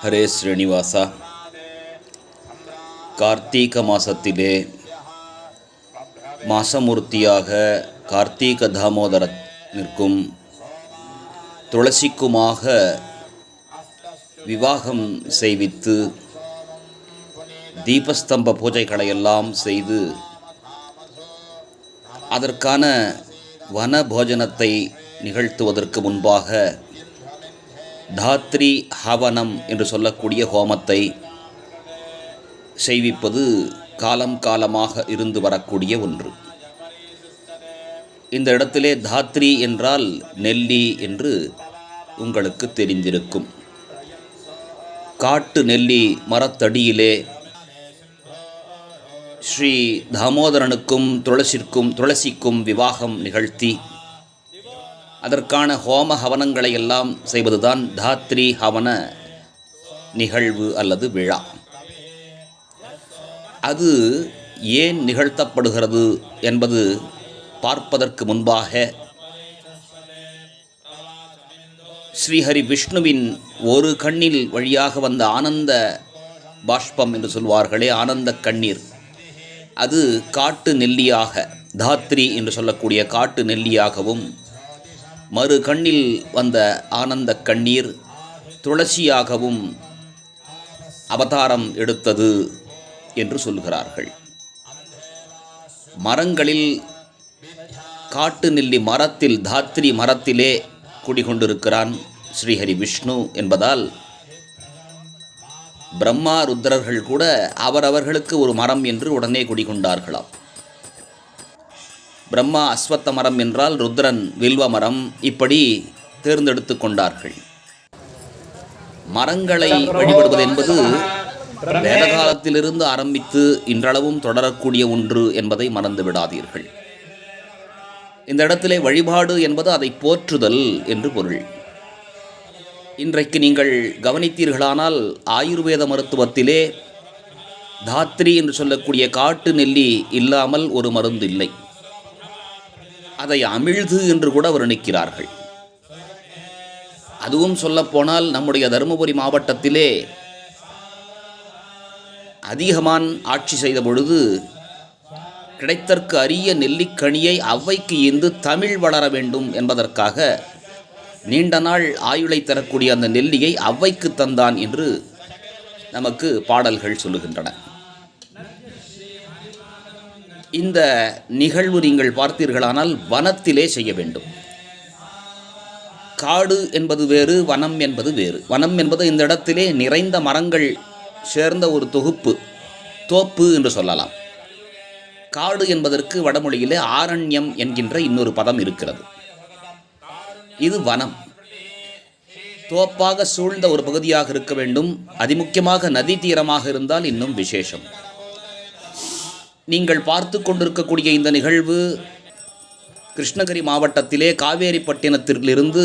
ஹரே ஸ்ரீனிவாசா. கார்த்திக மாசத்திலே மாசமூர்த்தியாக கார்த்திக தாமோதர நிற்கும் துளசிக்குமாக விவாகம் செய்வித்து தீபஸ்தம்ப பூஜைகளையெல்லாம் செய்து அதற்கான வன போஜனத்தை நிகழ்த்துவதற்கு முன்பாக தாத்ரி ஹவனம் என்று சொல்லக்கூடிய ஹோமத்தை செய்விப்பது காலம் காலமாக இருந்து வரக்கூடிய ஒன்று. இந்த இடத்திலே தாத்ரி என்றால் நெல்லி என்று உங்களுக்கு தெரிந்திருக்கும். காட்டு நெல்லி மரத்தடியிலே ஸ்ரீ தாமோதரனுக்கும் துளசிக்கும் விவாகம் நிகழ்த்தி அதற்கான ஹோம ஹவனங்களை எல்லாம் செய்வதுதான் தாத்ரி ஹவன நிகழ்வு அல்லது விழா. அது ஏன் நிகழ்த்தப்படுகிறது என்பது பார்ப்பதற்கு முன்பாக ஸ்ரீஹரி விஷ்ணுவின் ஒரு கண்ணில் வழியாக வந்த ஆனந்த பாஷ்பம் என்று சொல்வார்களே, ஆனந்த கண்ணீர், அது காட்டு நெல்லியாக, தாத்ரி என்று சொல்லக்கூடிய காட்டு நெல்லியாகவும், மறு கண்ணில் வந்த ஆனந்த கண்ணீர் துளசியாகவும் அவதாரம் எடுத்தது என்று சொல்கிறார்கள். மரங்களில் காட்டு நெல்லி மரத்தில், தாத்ரி மரத்திலே குடிகொண்டிருக்கிறான் ஸ்ரீஹரி விஷ்ணு என்பதால் பிரம்மா ருத்ரர்கள் கூட அவரவர்களுக்கு ஒரு மரம் என்று உடனே குடிகொண்டார்களாம். பிரம்மா அஸ்வத்த மரம் என்றால் ருத்ரன் வில்வ மரம், இப்படி தேர்ந்தெடுத்து கொண்டார்கள். மரங்களை வழிபடுவது என்பது வேத காலத்திலிருந்து ஆரம்பித்து இன்றளவும் தொடரக்கூடிய ஒன்று என்பதை மறந்து விடாதீர்கள். இந்த இடத்திலே வழிபாடு என்பது அதை போற்றுதல் என்று பொருள். இன்றைக்கு நீங்கள் கவனித்தீர்களானால் ஆயுர்வேத மருத்துவத்திலே தாத்ரி என்று சொல்லக்கூடிய காட்டு நெல்லி இல்லாமல் ஒரு மருந்து இல்லை. அதை அமிழ்து என்று கூட வர்ணிக்கிறார்கள். அதுவும் சொல்லப்போனால் நம்முடைய தருமபுரி மாவட்டத்திலே அதிகமான் ஆட்சி செய்த பொழுது கிடைத்தற்கு அரிய நெல்லிக்கனியை அவ்வைக்கு ஈந்து தமிழ் வளர வேண்டும் என்பதற்காக நீண்ட நாள் ஆயுளை தரக்கூடிய அந்த நெல்லியை அவ்வைக்கு தந்தான் என்று நமக்கு பாடல்கள் சொல்லுகின்றன. இந்த நிகழ்வு நீங்கள் பார்த்தீர்களானால் வனத்திலே செய்ய வேண்டும். காடு என்பது வேறு, வனம் என்பது வேறு. வனம் என்பது இந்த இடத்திலே நிறைந்த மரங்கள் சேர்ந்த ஒரு தொகுப்பு, தோப்பு என்று சொல்லலாம். காடு என்பதற்கு வடமொழியிலே ஆரண்யம் என்கின்ற இன்னொரு பதம் இருக்கிறது. இது வனம். தோப்பாக சூழ்ந்த ஒரு பகுதியாக இருக்க வேண்டும். அதிமுக்கியமாக நதி தீரமாக இருந்தால் இன்னும் விசேஷம். நீங்கள் பார்த்து கொண்டிருக்கக்கூடிய இந்த நிகழ்வு கிருஷ்ணகிரி மாவட்டத்திலே காவேரிப்பட்டினத்திலிருந்து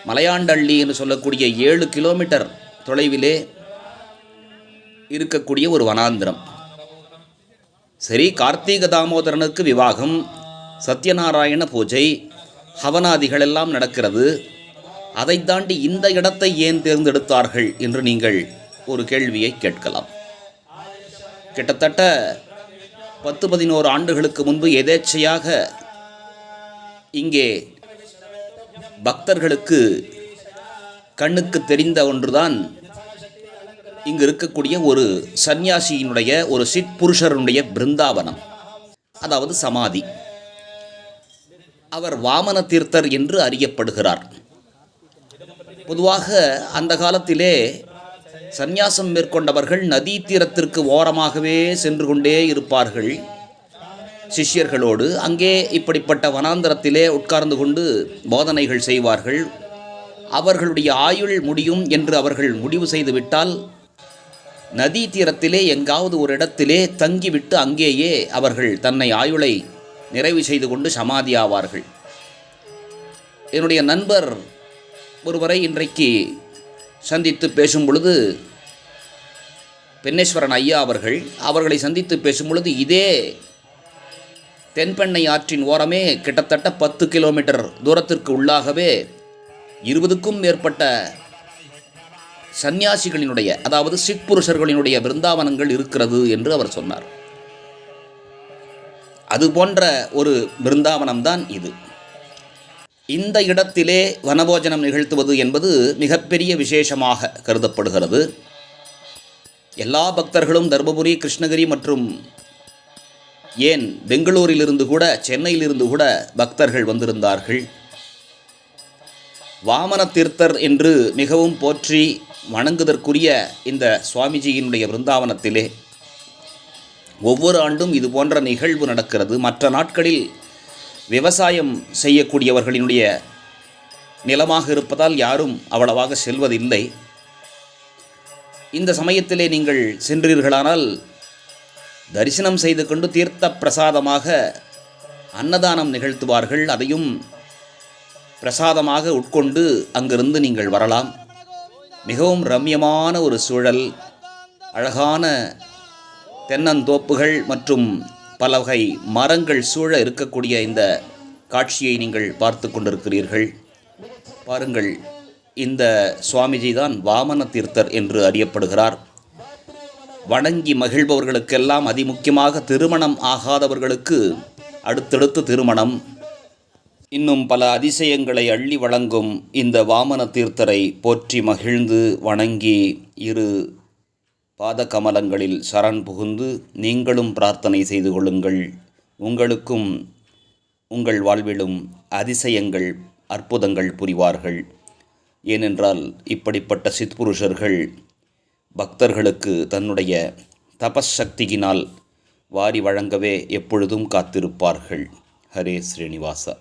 மலையாண்டள்ளி என்று சொல்லக்கூடிய 7 கிலோமீட்டர் தொலைவிலே இருக்கக்கூடிய ஒரு வனாந்திரம். சரி, கார்த்திக தாமோதரனுக்கு விவாகம், சத்யநாராயண பூஜை, ஹவனாதிகள் எல்லாம் நடக்கிறது. அதை தாண்டி இந்த இடத்தை ஏன் தேர்ந்தெடுத்தார்கள் என்று நீங்கள் ஒரு கேள்வியை கேட்கலாம். கிட்டத்தட்ட 10-11 ஆண்டுகளுக்கு முன்பு எதேச்சையாக இங்கே பக்தர்களுக்கு கண்ணுக்கு தெரிந்த ஒன்றுதான் இங்கு இருக்கக்கூடிய ஒரு சந்நியாசியினுடைய, ஒரு சிற்புருஷருடைய பிருந்தாவனம், அதாவது சமாதி. அவர் வாமன தீர்த்தர் என்று அறியப்படுகிறார். பொதுவாக அந்த காலத்திலே சந்நியாசம் மேற்கொண்டவர்கள் நதி தீரத்திற்கு ஓரமாகவே சென்று கொண்டே இருப்பார்கள் சிஷ்யர்களோடு. அங்கே இப்படிப்பட்ட வனாந்தரத்திலே உட்கார்ந்து கொண்டு போதனைகள் செய்வார்கள். அவர்களுடைய ஆயுள் முடியும் என்று அவர்கள் முடிவு செய்துவிட்டால் நதி தீரத்திலே எங்காவது ஒரு இடத்திலே தங்கிவிட்டு அங்கேயே அவர்கள் தன்னை ஆயுளை நிறைவு செய்து கொண்டு சமாதி ஆவார்கள். என்னுடைய நண்பர் ஒருவரை இன்றைக்கு சந்தித்து பேசும் பொழுது, பென்னேஸ்வரன் ஐயா அவர்களை சந்தித்து பேசும் பொழுது, இதே தென்பெண்ணை ஆற்றின் ஓரமே கிட்டத்தட்ட 10 கிலோமீட்டர் தூரத்திற்கு உள்ளாகவே 20க்கும் மேற்பட்ட சந்நியாசிகளினுடைய, அதாவது சிற்புருஷர்களினுடைய பிருந்தாவனங்கள் இருக்கிறது என்று அவர் சொன்னார். அது போன்ற ஒரு பிருந்தாவனம்தான் இது. இந்த இடத்திலே வனபோஜனம் நிகழ்த்துவது என்பது மிகப்பெரிய விசேஷமாக கருதப்படுகிறது. எல்லா பக்தர்களும் தர்மபுரி, கிருஷ்ணகிரி மற்றும் ஏன் பெங்களூரிலிருந்து கூட, சென்னையிலிருந்து கூட பக்தர்கள் வந்திருந்தார்கள். வாமன தீர்த்தர் என்று மிகவும் போற்றி வணங்குதற்குரிய இந்த சுவாமிஜியினுடைய பிருந்தாவனத்திலே ஒவ்வொரு ஆண்டும் இது போன்ற நிகழ்வு நடக்கிறது. மற்ற நாட்களில் விவசாயம் செய்யக்கூடியவர்களினுடைய நிலமாக இருப்பதால் யாரும் அவ்வளவாக செல்வதில்லை. இந்த சமயத்திலே நீங்கள் சென்றீர்களானால் தரிசனம் செய்து கொண்டு தீர்த்த பிரசாதமாக அன்னதானம் நிகழ்த்துவார்கள். அதையும் பிரசாதமாக உட்கொண்டு அங்கிருந்து நீங்கள் வரலாம். மிகவும் ரம்யமான ஒரு சூழல், அழகான தென்னந்தோப்புகள் மற்றும் பல வகை மரங்கள் சூழ இருக்கக்கூடிய இந்த காட்சியை நீங்கள் பார்த்து கொண்டிருக்கிறீர்கள். பாருங்கள், இந்த சுவாமிஜி தான் வாமன தீர்த்தர் என்று அறியப்படுகிறார். வணங்கி மகிழ்பவர்களுக்கெல்லாம், அதிமுக்கியமாக திருமணம் ஆகாதவர்களுக்கு அடுத்தடுத்து திருமணம், இன்னும் பல அதிசயங்களை அள்ளி வழங்கும் இந்த வாமன தீர்த்தரை போற்றி மகிழ்ந்து வணங்கி இரு பாத கமலங்களில் சரண் புகுந்து நீங்களும் பிரார்த்தனை செய்து கொள்ளுங்கள். உங்களுக்கும் உங்கள் வாழ்விலும் அதிசயங்கள், அற்புதங்கள் புரிவார்கள். ஏனென்றால் இப்படிப்பட்ட சித்புருஷர்கள் பக்தர்களுக்கு தன்னுடைய தபசக்தியினால் வாரி வழங்கவே எப்பொழுதும் காத்திருப்பார்கள். ஹரே ஸ்ரீனிவாசா.